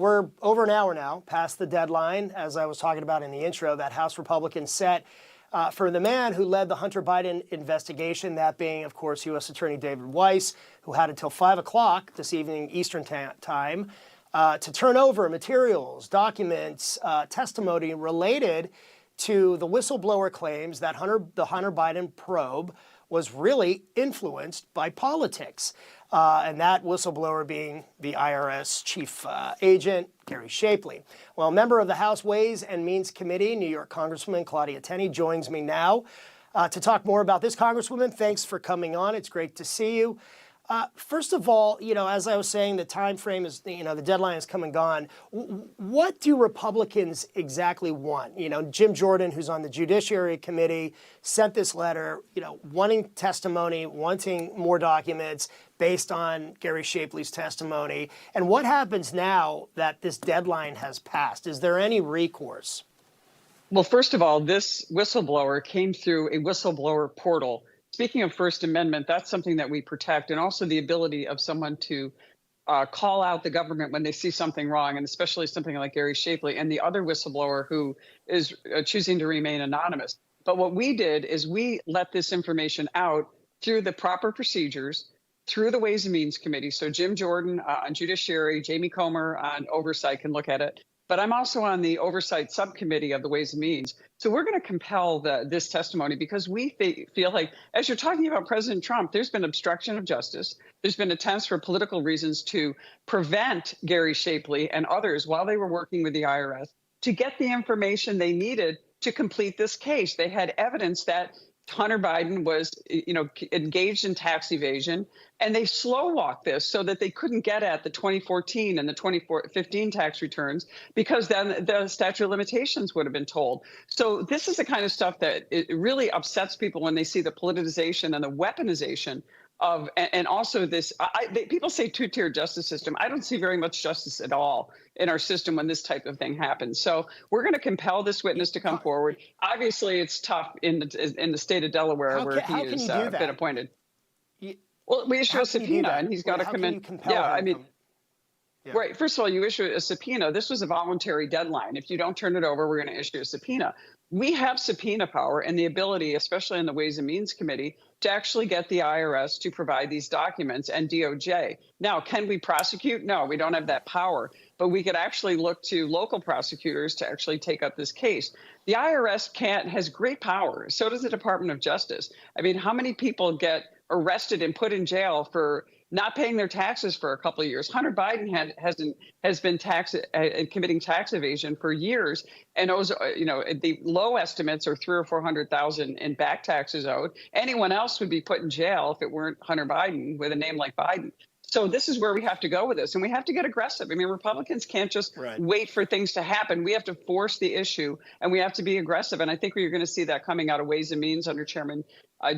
we're over an hour now past the deadline, as I was talking about in the intro, that House Republicans set for the man who led the Hunter Biden investigation, that being, of course, U.S. Attorney David Weiss, who had until 5 o'clock this evening Eastern time to turn over materials, documents, testimony related to the whistleblower claims that the Hunter Biden probe was really influenced by politics. And that whistleblower being the IRS chief agent, Gary Shapley. Well, a member of the House Ways and Means Committee, New York Congresswoman Claudia Tenney, joins me now to talk more about this. Congresswoman, thanks for coming on. It's great to see you. First of all, as I was saying, the time frame is, the deadline is come and gone. What do Republicans exactly want? Jim Jordan, who's on the Judiciary Committee, sent this letter, wanting testimony, wanting more documents based on Gary Shapley's testimony. And what happens now that this deadline has passed? Is there any recourse? Well, first of all, this whistleblower came through a whistleblower portal. Speaking of First Amendment, that's something that we protect, and also the ability of someone to call out the government when they see something wrong, and especially something like Gary Shapley and the other whistleblower who is choosing to remain anonymous. But what we did is we let this information out through the proper procedures, through the Ways and Means Committee. So Jim Jordan on Judiciary, Jamie Comer on Oversight can look at it. But I'm also on the Oversight Subcommittee of the Ways and Means. So we're going to compel this testimony because we feel like, as you're talking about President Trump, there's been obstruction of justice. There's been attempts for political reasons to prevent Gary Shapley and others while they were working with the IRS to get the information they needed to complete this case. They had evidence that Hunter Biden was, engaged in tax evasion, and they slow walked this so that they couldn't get at the 2014 and the 2015 tax returns because then the statute of limitations would have been told. So this is the kind of stuff that it really upsets people when they see the politicization and the weaponization of, and also this, people say two-tier justice system. I don't see very much justice at all in our system when this type of thing happens. So we're going to compel this witness to come forward. Obviously, it's tough in the state of Delaware where he has been appointed. Well, we issue a subpoena and he's got to come in. Yeah. Right. First of all, you issue a subpoena. This was a voluntary deadline. If you don't turn it over, we're going to issue a subpoena. We have subpoena power and the ability, especially in the Ways and Means Committee, to actually get the IRS to provide these documents and DOJ. Now, can we prosecute? No, we don't have that power. But we could actually look to local prosecutors to actually take up this case. The IRS has great power. So does the Department of Justice. I mean, how many people get arrested and put in jail for not paying their taxes for a couple of years? Hunter Biden has been committing tax evasion for years, and owes, the low estimates are 300,000 or 400,000 in back taxes owed. Anyone else would be put in jail if it weren't Hunter Biden with a name like Biden. So this is where we have to go with this, and we have to get aggressive. I mean, Republicans can't just wait for things to happen. We have to force the issue, and we have to be aggressive. And I think we're going to see that coming out of Ways and Means under Chairman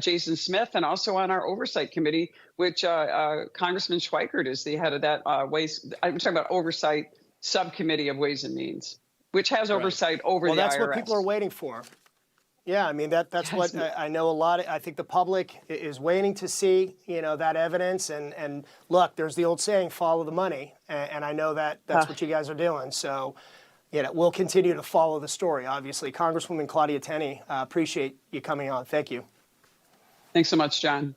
Jason Smith, and also on our Oversight Committee, which Congressman Schweikert is the head of that I'm talking about Oversight Subcommittee of Ways and Means, which has oversight over the IRS. Well, that's what people are waiting for. Yeah, I mean, that's what I know a lot. I think the public is waiting to see, that evidence. And look, there's the old saying, follow the money. And I know that's what you guys are doing. So, we'll continue to follow the story, obviously. Congresswoman Claudia Tenney, appreciate you coming on. Thank you. Thanks so much, John.